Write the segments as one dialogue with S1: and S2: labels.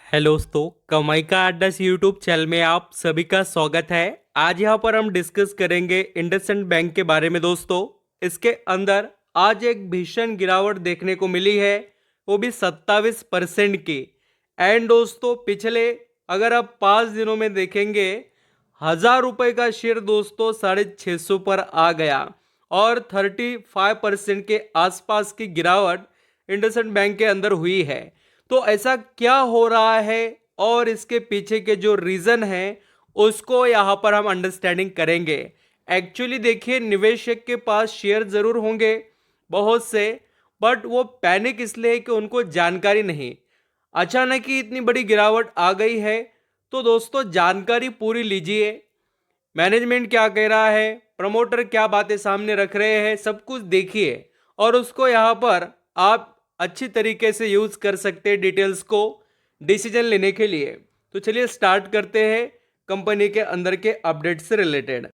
S1: Hello दोस्तों, कमाई का अड्डा यूट्यूब चैनल में आप सभी का स्वागत है। आज यहाँ पर हम डिस्कस करेंगे इंडसइंड बैंक के बारे में। दोस्तों, इसके अंदर आज एक भीषण गिरावट देखने को मिली है, वो भी 27% की। एंड दोस्तों, पिछले अगर आप 5 दिनों में देखेंगे, 1,000 रुपये का शेयर दोस्तों 650 पर आ गया और 35% के आसपास की गिरावट इंडसइंड बैंक के अंदर हुई है। तो ऐसा क्या हो रहा है और इसके पीछे के जो रीजन है उसको यहाँ पर हम अंडरस्टैंडिंग करेंगे। एक्चुअली देखिए, निवेशक के पास शेयर जरूर होंगे बहुत से, बट वो पैनिक इसलिए है कि उनको जानकारी नहीं। अचानक ही इतनी बड़ी गिरावट आ गई है, तो दोस्तों जानकारी पूरी लीजिए। मैनेजमेंट क्या कह रहा है, प्रमोटर क्या बातें सामने रख रहे हैं, सब कुछ देखिए और उसको यहाँ पर आप अच्छी तरीके से यूज कर सकते हैं डिटेल्स को डिसीजन लेने के लिए। तो चलिए स्टार्ट करते हैं कंपनी के अंदर के अपडेट से रिलेटेड।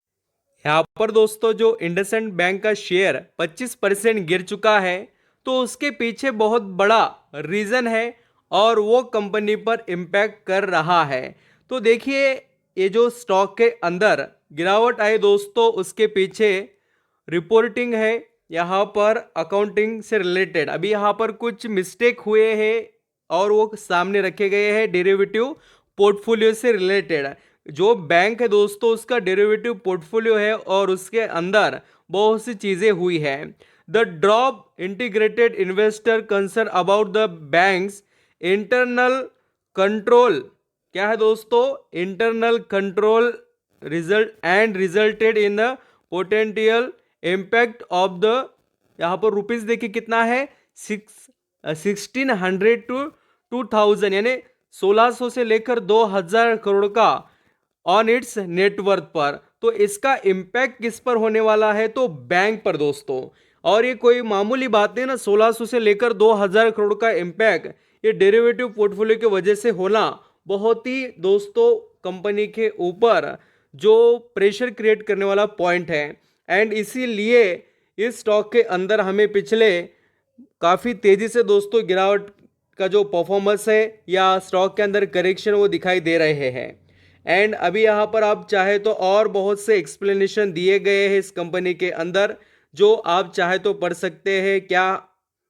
S1: यहाँ पर दोस्तों जो इंडसइंड बैंक का शेयर 25% गिर चुका है, तो उसके पीछे बहुत बड़ा रीजन है और वो कंपनी पर इम्पैक्ट कर रहा है। तो देखिए, ये जो स्टॉक के अंदर गिरावट आई दोस्तों, उसके पीछे रिपोर्टिंग है यहाँ पर अकाउंटिंग से रिलेटेड। अभी यहाँ पर कुछ मिस्टेक हुए हैं और वो सामने रखे गए हैं डेरिवेटिव पोर्टफोलियो से रिलेटेड। जो बैंक है दोस्तों, उसका डेरिवेटिव पोर्टफोलियो है और उसके अंदर बहुत सी चीजें हुई है। The drop integrated investor concern about the banks internal control. क्या है दोस्तों? Internal control result and resulted in the potential impact of the, यहाँ पर रुपीज देखिए कितना है, 1600 टू 2000, यानी 1600 से लेकर 2000 करोड़ का ऑन इट्स नेटवर्थ पर। तो इसका इम्पैक्ट किस पर होने वाला है? तो बैंक पर दोस्तों। और ये कोई मामूली बात नहीं ना, 1600 से लेकर 2000 करोड़ का इम्पैक्ट ये डेरिवेटिव पोर्टफोलियो की वजह से होना बहुत ही दोस्तों कंपनी के ऊपर जो प्रेशर क्रिएट करने वाला पॉइंट है। एंड इसीलिए इस स्टॉक के अंदर हमें पिछले काफ़ी तेज़ी से दोस्तों गिरावट का जो परफॉर्मेंस है या स्टॉक के अंदर करेक्शन वो दिखाई दे रहे हैं। एंड अभी यहाँ पर आप चाहे तो और बहुत से एक्सप्लेनेशन दिए गए हैं इस कंपनी के अंदर, जो आप चाहे तो पढ़ सकते हैं। क्या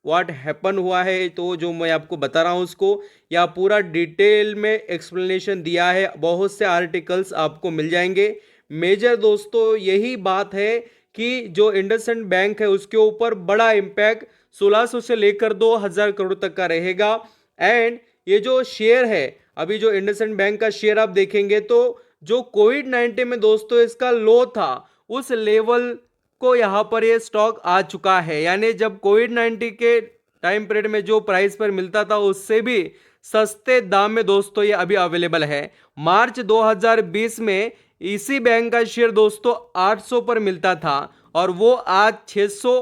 S1: व्हाट हैपन हुआ है, तो जो मैं आपको बता रहा हूँ उसको, या पूरा डिटेल में एक्सप्लेनेशन दिया है। बहुत से आर्टिकल्स आपको मिल जाएंगे। मेजर दोस्तों यही बात है कि जो इंडसइंड बैंक है उसके ऊपर बड़ा इम्पैक्ट 1600 से लेकर 2000 करोड़ तक का रहेगा। एंड ये जो शेयर है, अभी जो इंडसइंड बैंक का शेयर आप देखेंगे तो जो कोविड-19 में दोस्तों इसका लो था, उस लेवल को यहाँ पर ये स्टॉक आ चुका है। यानी जब कोविड-19 के टाइम पीरियड में जो प्राइस पर मिलता था उससे भी सस्ते दाम में दोस्तों ये अभी अवेलेबल है। मार्च 2020 में इसी बैंक का शेयर दोस्तों 800 पर मिलता था और वो आज 600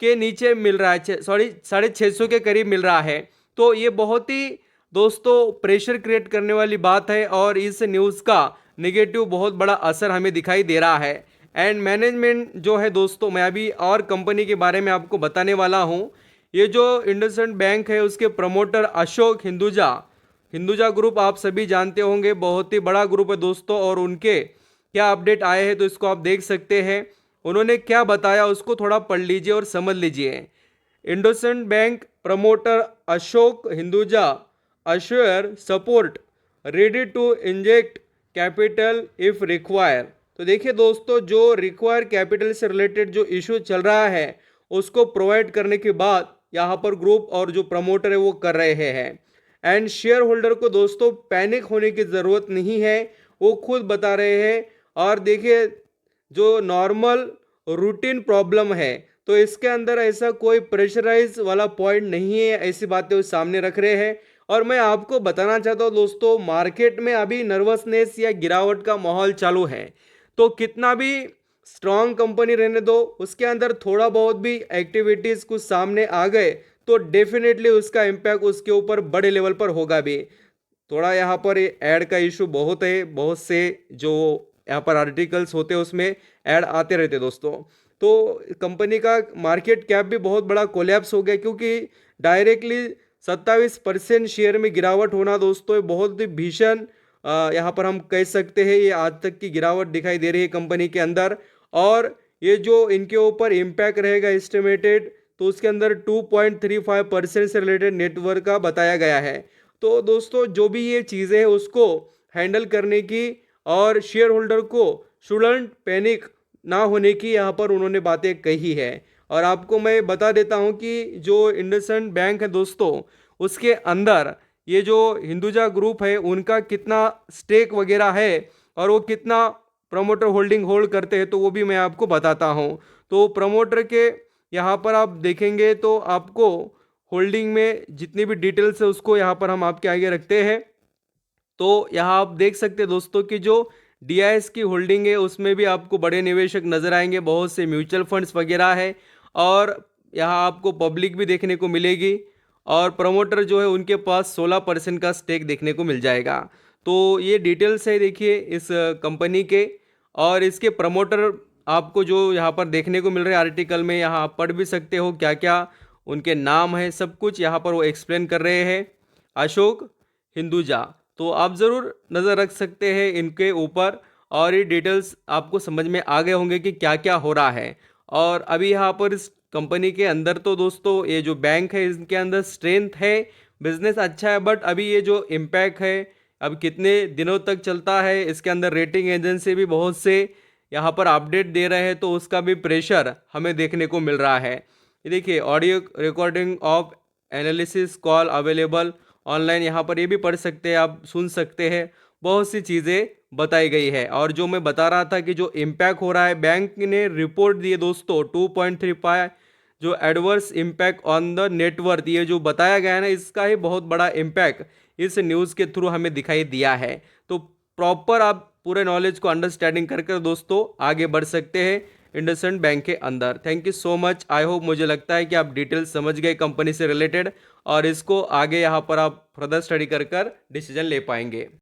S1: के नीचे मिल रहा है, सॉरी 650 के करीब मिल रहा है। तो ये बहुत ही दोस्तों प्रेशर क्रिएट करने वाली बात है और इस न्यूज़ का नेगेटिव बहुत बड़ा असर हमें दिखाई दे रहा है। एंड मैनेजमेंट जो है दोस्तों, मैं अभी और कंपनी के बारे में आपको बताने वाला हूँ। ये जो इंडसइंड बैंक है उसके प्रमोटर अशोक हिंदुजा, हिंदुजा ग्रुप आप सभी जानते होंगे, बहुत ही बड़ा ग्रुप है दोस्तों। और उनके क्या अपडेट आए हैं तो इसको आप देख सकते हैं। उन्होंने क्या बताया उसको थोड़ा पढ़ लीजिए और समझ लीजिए। IndusInd bank promoter Ashok Hinduja assure support ready to inject capital if require. तो देखिए दोस्तों, जो रिक्वायर कैपिटल से रिलेटेड जो इशू चल रहा है उसको प्रोवाइड करने के बाद यहाँ पर ग्रुप और जो प्रमोटर है वो कर रहे हैं। एंड शेयर होल्डर को दोस्तों पैनिक होने की ज़रूरत नहीं है, वो खुद बता रहे हैं। और देखिए, जो नॉर्मल रूटीन प्रॉब्लम है तो इसके अंदर ऐसा कोई प्रेशराइज वाला पॉइंट नहीं है, ऐसी बातें वो सामने रख रहे हैं। और मैं आपको बताना चाहता हूँ दोस्तों, मार्केट में अभी नर्वसनेस या गिरावट का माहौल चालू है। तो कितना भी स्ट्रांग कंपनी रहने दो, उसके अंदर थोड़ा बहुत भी एक्टिविटीज़ कुछ सामने आ गए तो डेफिनेटली उसका इम्पैक्ट उसके ऊपर बड़े लेवल पर होगा भी। थोड़ा यहाँ पर ऐड का इशू बहुत है, बहुत से जो यहाँ पर आर्टिकल्स होते हैं उसमें ऐड आते रहते दोस्तों। तो कंपनी का मार्केट कैप भी बहुत बड़ा कोलैप्स हो गया, क्योंकि डायरेक्टली 27% शेयर में गिरावट होना दोस्तों ये बहुत ही भीषण यहाँ पर हम कह सकते हैं, ये आज तक की गिरावट दिखाई दे रही है कंपनी के अंदर। और ये जो इनके ऊपर इम्पैक्ट रहेगा एस्टिमेटेड, तो उसके अंदर 2.35% से रिलेटेड नेटवर्क का बताया गया है। तो दोस्तों जो भी ये चीज़ें हैं उसको हैंडल करने की और शेयर होल्डर को शुडंट पैनिक ना होने की यहाँ पर उन्होंने बातें कही है। और आपको मैं बता देता हूँ कि जो इंडसइंड बैंक है दोस्तों, उसके अंदर ये जो हिंदुजा ग्रुप है उनका कितना स्टेक वगैरह है और वो कितना प्रमोटर होल्डिंग होल्ड करते हैं, तो वो भी मैं आपको बताता हूँ। तो प्रमोटर के यहाँ पर आप देखेंगे तो आपको होल्डिंग में जितनी भी डिटेल्स है उसको यहाँ पर हम आपके आगे रखते हैं। तो यहाँ आप देख सकते हैं दोस्तों कि जो डीआईएस की होल्डिंग है उसमें भी आपको बड़े निवेशक नजर आएंगे, बहुत से म्यूचुअल फंड्स वगैरह है, और यहाँ आपको पब्लिक भी देखने को मिलेगी, और प्रमोटर जो है उनके पास 16% का स्टेक देखने को मिल जाएगा। तो ये डिटेल्स है देखिए इस कंपनी के, और इसके प्रमोटर आपको जो यहाँ पर देखने को मिल रहे हैं आर्टिकल में, यहाँ आप पढ़ भी सकते हो क्या क्या उनके नाम है, सब कुछ यहाँ पर वो एक्सप्लेन कर रहे हैं। अशोक हिंदुजा, तो आप ज़रूर नज़र रख सकते हैं इनके ऊपर, और ये डिटेल्स आपको समझ में आ गए होंगे कि क्या क्या हो रहा है। और अभी यहाँ पर इस कंपनी के अंदर तो दोस्तों ये जो बैंक है इनके अंदर स्ट्रेंथ है, बिजनेस अच्छा है, बट अभी ये जो इम्पैक्ट है अब कितने दिनों तक चलता है, इसके अंदर रेटिंग एजेंसी भी बहुत से यहाँ पर अपडेट दे रहे हैं, तो उसका भी प्रेशर हमें देखने को मिल रहा है। ये देखिए audio recording of analysis call available online, यहाँ पर ये भी पढ़ सकते हैं, आप सुन सकते हैं, बहुत सी चीज़ें बताई गई है। और जो मैं बता रहा था कि जो इम्पैक्ट हो रहा है, बैंक ने रिपोर्ट दी है दोस्तों 2.35 जो adverse impact on the net worth, ये जो बताया गया है ना, इसका ही बहुत बड़ा इम्पैक्ट इस न्यूज़ के थ्रू हमें दिखाई दिया है। तो प्रॉपर आप पूरे नॉलेज को अंडरस्टैंडिंग कर दोस्तों आगे बढ़ सकते हैं इंडसइंड बैंक के अंदर। Thank you so much, I hope, मुझे लगता है कि आप डिटेल्स समझ गए कंपनी से रिलेटेड, और इसको आगे यहाँ पर आप फर्दर स्टडी कर डिसीजन ले पाएंगे।